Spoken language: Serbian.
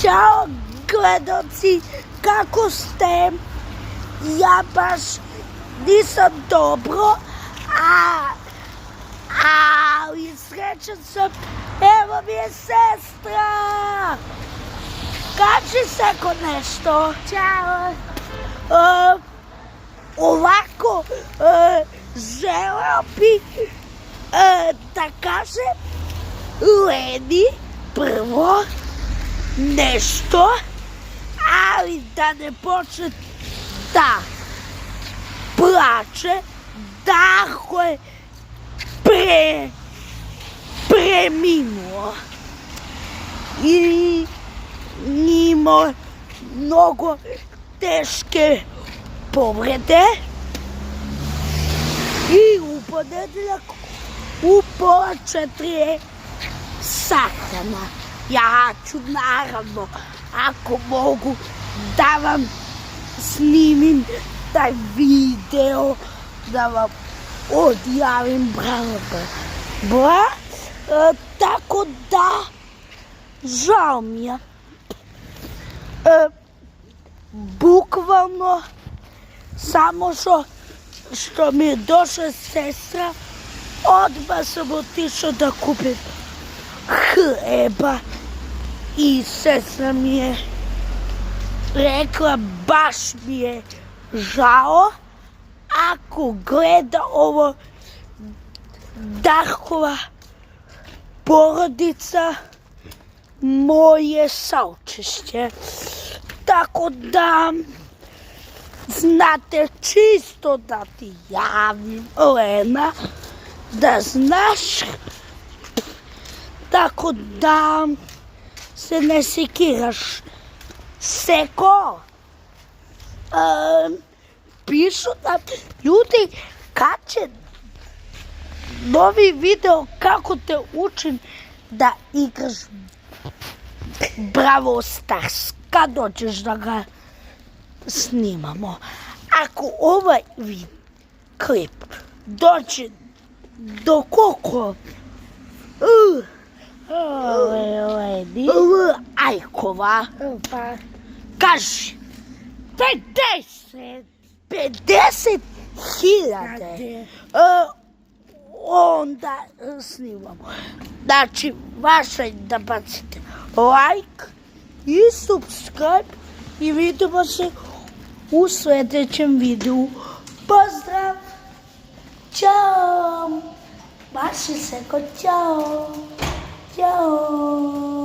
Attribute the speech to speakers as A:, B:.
A: Ćao gledaoci, kako ste? Ja baš nisam dobro, ali srećan sam, evo mi je sestra. Kaži Seko nešto.
B: Ćao.
A: Ovako, želeo bih da kažem Leni prvo nešto, ali da ne počne da plače, da je preminuo i imao mnogo teške povrede i u ponedeljak u pola 4 je sahrana. Ja ću naravno, ako mogu, da vam snimim taj video, da vam odjavim bla. Tako da, žao mi je. Bukvalno, samo što mi je došla sestra, odmah sam otišao da kupim hleba i sestra mi je rekla, baš mi je žao, ako gleda ovo Darkova porodica, moje saučešće. Tako da, znate, čisto da ti javim, Lena, da znaš, tako da se ne sekiraš. Seko, pišu da ljudi kad će novi video kako te učim da igraš Brawl Stars, kad dođeš da ga snimamo. Ako ovaj klip dođe do koliko ajkova, kaži 50.000, onda snimamo. Znači, vaša je da bacite like i subscribe i vidimo se u sljedećem videu. Pozdrav! Ćao! Vaši Seko, ćao! Ćao!